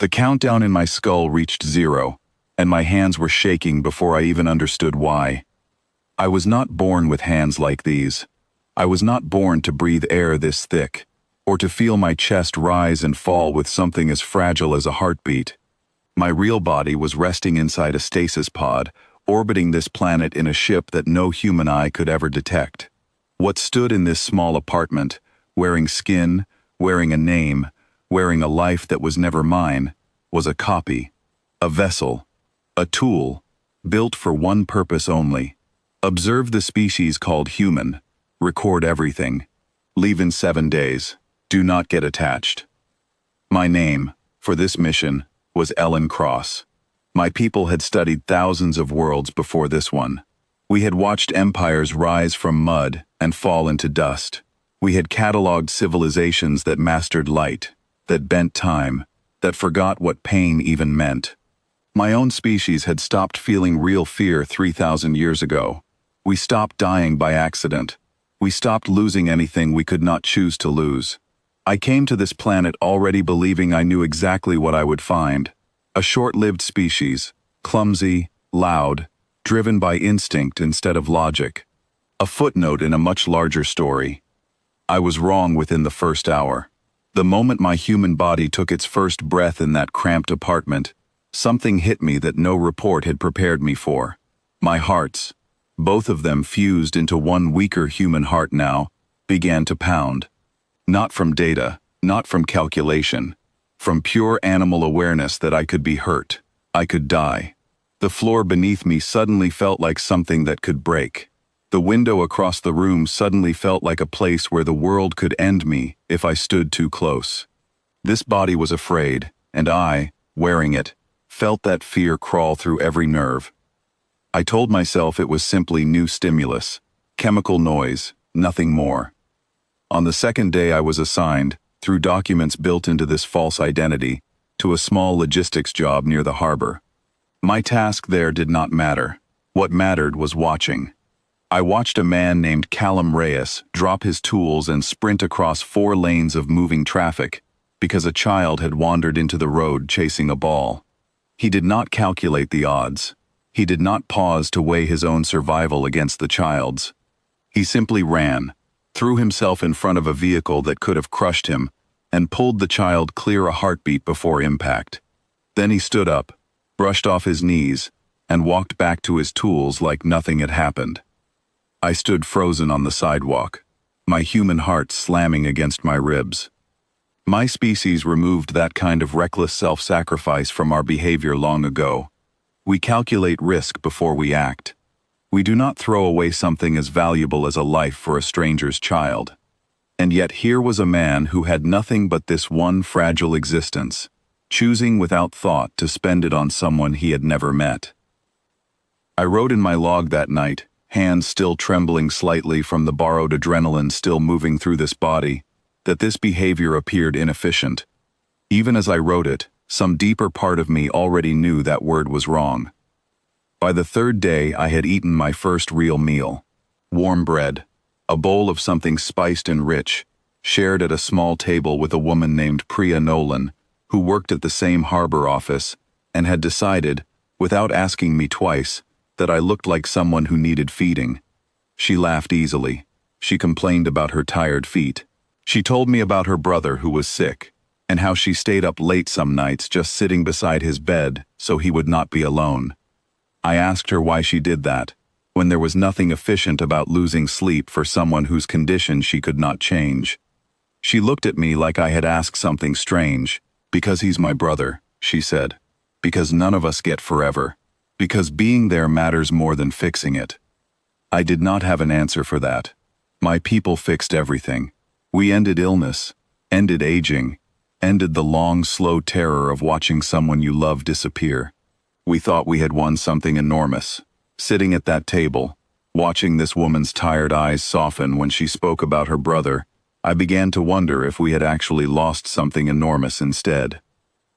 The countdown in my skull reached 0, and my hands were shaking before I even understood why. I was not born with hands like these. I was not born to breathe air this thick, or to feel my chest rise and fall with something as fragile as a heartbeat. My real body was resting inside a stasis pod, orbiting this planet in a ship that no human eye could ever detect. What stood in this small apartment, wearing skin, wearing a name, wearing a life that was never mine, was a copy, a vessel, a tool, built for one purpose only. Observe the species called human, record everything, leave in 7 days, do not get attached. My name, for this mission, was Ellen Cross. My people had studied thousands of worlds before this one. We had watched empires rise from mud and fall into dust. We had cataloged civilizations that mastered light, that bent time, that forgot what pain even meant. My own species had stopped feeling real fear 3,000 years ago. We stopped dying by accident. We stopped losing anything we could not choose to lose. I came to this planet already believing I knew exactly what I would find. A short-lived species, clumsy, loud, driven by instinct instead of logic. A footnote in a much larger story. I was wrong within the first hour. The moment my human body took its first breath in that cramped apartment, something hit me that no report had prepared me for. My hearts, both of them fused into one weaker human heart now, began to pound. Not from data, not from calculation, from pure animal awareness that I could be hurt, I could die. The floor beneath me suddenly felt like something that could break. The window across the room suddenly felt like a place where the world could end me if I stood too close. This body was afraid, and I, wearing it, felt that fear crawl through every nerve. I told myself it was simply new stimulus, chemical noise, nothing more. On the second day I was assigned, through documents built into this false identity, to a small logistics job near the harbor. My task there did not matter. What mattered was watching. I watched a man named Callum Reyes drop his tools and sprint across 4 lanes of moving traffic because a child had wandered into the road chasing a ball. He did not calculate the odds. He did not pause to weigh his own survival against the child's. He simply ran, threw himself in front of a vehicle that could have crushed him, and pulled the child clear a heartbeat before impact. Then he stood up, brushed off his knees, and walked back to his tools like nothing had happened. I stood frozen on the sidewalk, my human heart slamming against my ribs. My species removed that kind of reckless self-sacrifice from our behavior long ago. We calculate risk before we act. We do not throw away something as valuable as a life for a stranger's child. And yet here was a man who had nothing but this one fragile existence, choosing without thought to spend it on someone he had never met. I wrote in my log that night, hands still trembling slightly from the borrowed adrenaline still moving through this body, that this behavior appeared inefficient. Even as I wrote it, some deeper part of me already knew that word was wrong. By the 3rd day, I had eaten my first real meal. Warm bread, a bowl of something spiced and rich, shared at a small table with a woman named Priya Nolan, who worked at the same harbor office, and had decided, without asking me twice, that I looked like someone who needed feeding. She laughed easily. She complained about her tired feet. She told me about her brother who was sick, and how she stayed up late some nights just sitting beside his bed so he would not be alone. I asked her why she did that, when there was nothing efficient about losing sleep for someone whose condition she could not change. She looked at me like I had asked something strange. Because he's my brother, she said. Because none of us get forever. Because being there matters more than fixing it. I did not have an answer for that. My people fixed everything. We ended illness, ended aging, ended the long, slow terror of watching someone you love disappear. We thought we had won something enormous. Sitting at that table, watching this woman's tired eyes soften when she spoke about her brother, I began to wonder if we had actually lost something enormous instead.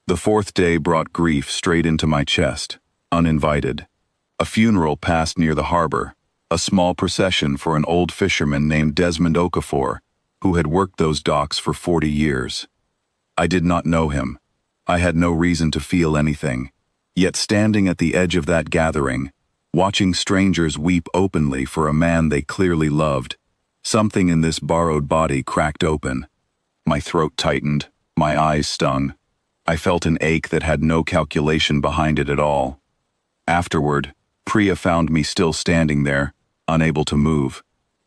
The 4th day brought grief straight into my chest, uninvited. A funeral passed near the harbor, a small procession for an old fisherman named Desmond Okafor, who had worked those docks for 40 years. I did not know him. I had no reason to feel anything. Yet standing at the edge of that gathering, watching strangers weep openly for a man they clearly loved, something in this borrowed body cracked open. My throat tightened, my eyes stung. I felt an ache that had no calculation behind it at all. Afterward, Priya found me still standing there, unable to move.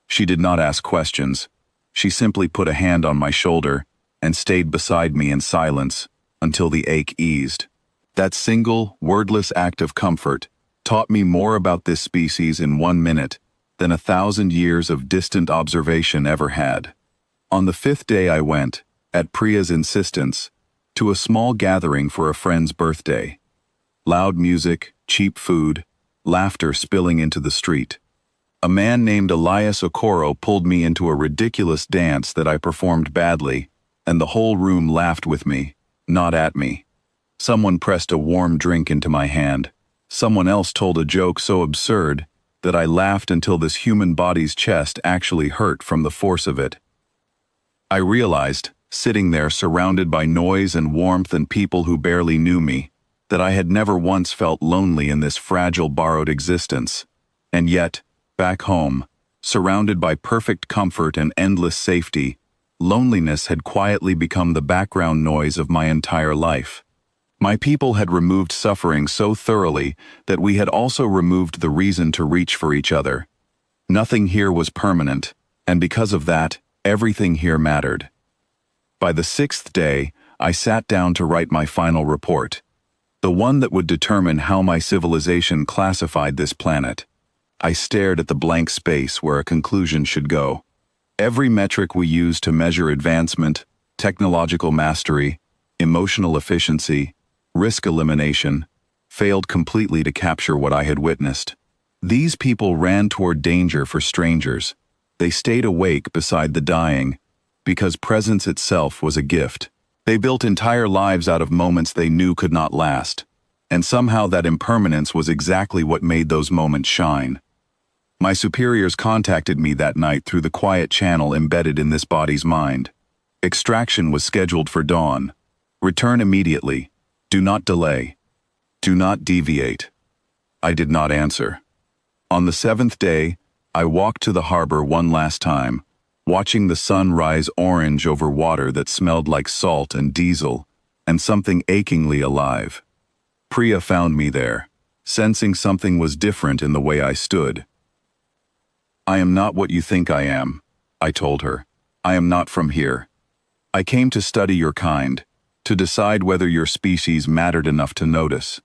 She did not ask questions. She simply put a hand on my shoulder and stayed beside me in silence until the ache eased. That single, wordless act of comfort taught me more about this species in 1 minute than 1,000 years of distant observation ever had. On the 5th day I went, at Priya's insistence, to a small gathering for a friend's birthday. Loud music, cheap food, laughter spilling into the street. A man named Elias Okoro pulled me into a ridiculous dance that I performed badly, and the whole room laughed with me, not at me. Someone pressed a warm drink into my hand. Someone else told a joke so absurd that I laughed until this human body's chest actually hurt from the force of it. I realized, sitting there surrounded by noise and warmth and people who barely knew me, that I had never once felt lonely in this fragile borrowed existence. And yet, back home, surrounded by perfect comfort and endless safety, loneliness had quietly become the background noise of my entire life. My people had removed suffering so thoroughly that we had also removed the reason to reach for each other. Nothing here was permanent, and because of that, everything here mattered. By the 6th day, I sat down to write my final report, the one that would determine how my civilization classified this planet. I stared at the blank space where a conclusion should go. Every metric we use to measure advancement, technological mastery, emotional efficiency, risk elimination, failed completely to capture what I had witnessed. These people ran toward danger for strangers. They stayed awake beside the dying, because presence itself was a gift. They built entire lives out of moments they knew could not last, and somehow that impermanence was exactly what made those moments shine. My superiors contacted me that night through the quiet channel embedded in this body's mind. Extraction was scheduled for dawn. Return immediately. Do not delay. Do not deviate. I did not answer. On the 7th day, I walked to the harbor one last time, watching the sun rise orange over water that smelled like salt and diesel, and something achingly alive. Priya found me there, sensing something was different in the way I stood. I am not what you think I am, I told her. I am not from here. I came to study your kind, to decide whether your species mattered enough to notice.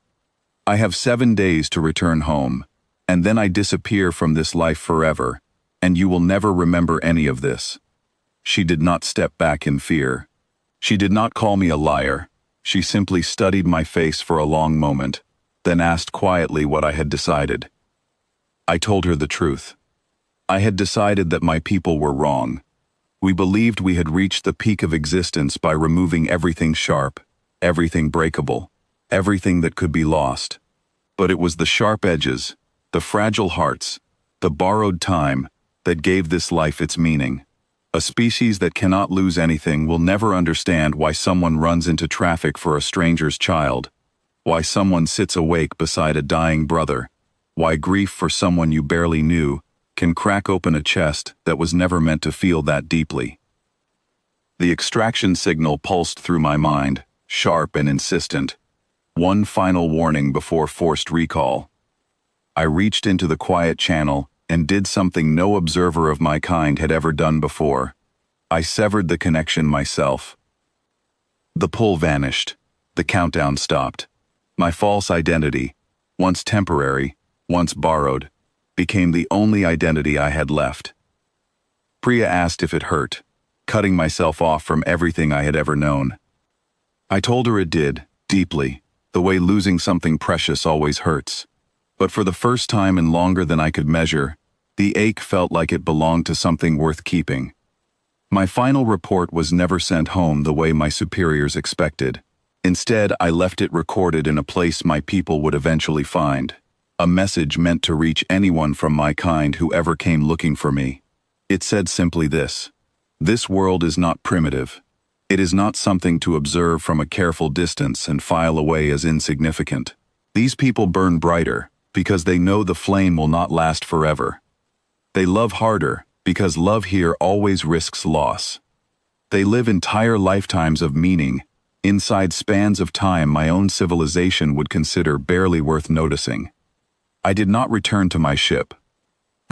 I have 7 days to return home, and then I disappear from this life forever, and you will never remember any of this. She did not step back in fear. She did not call me a liar. She simply studied my face for a long moment, then asked quietly what I had decided. I told her the truth. I had decided that my people were wrong. We believed we had reached the peak of existence by removing everything sharp, everything breakable, everything that could be lost. But it was the sharp edges, the fragile hearts, the borrowed time, that gave this life its meaning. A species that cannot lose anything will never understand why someone runs into traffic for a stranger's child, why someone sits awake beside a dying brother, why grief for someone you barely knew can crack open a chest that was never meant to feel that deeply. The extraction signal pulsed through my mind, sharp and insistent. One final warning before forced recall. I reached into the quiet channel and did something no observer of my kind had ever done before. I severed the connection myself. The pull vanished. The countdown stopped. My false identity, once temporary, once borrowed, became the only identity I had left. Priya asked if it hurt, cutting myself off from everything I had ever known. I told her it did, deeply, the way losing something precious always hurts. But for the first time in longer than I could measure, the ache felt like it belonged to something worth keeping. My final report was never sent home the way my superiors expected. Instead, I left it recorded in a place my people would eventually find. A message meant to reach anyone from my kind who ever came looking for me. It said simply this: this world is not primitive. It is not something to observe from a careful distance and file away as insignificant. These people burn brighter because they know the flame will not last forever. They love harder because love here always risks loss. They live entire lifetimes of meaning, inside spans of time my own civilization would consider barely worth noticing. I did not return to my ship.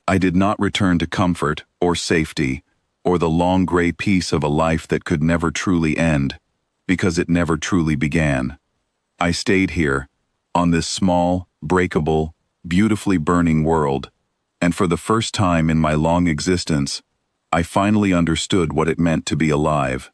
I did not return to comfort or safety or the long gray peace of a life that could never truly end, because it never truly began. I stayed here, on this small, breakable, beautifully burning world, and for the first time in my long existence, I finally understood what it meant to be alive.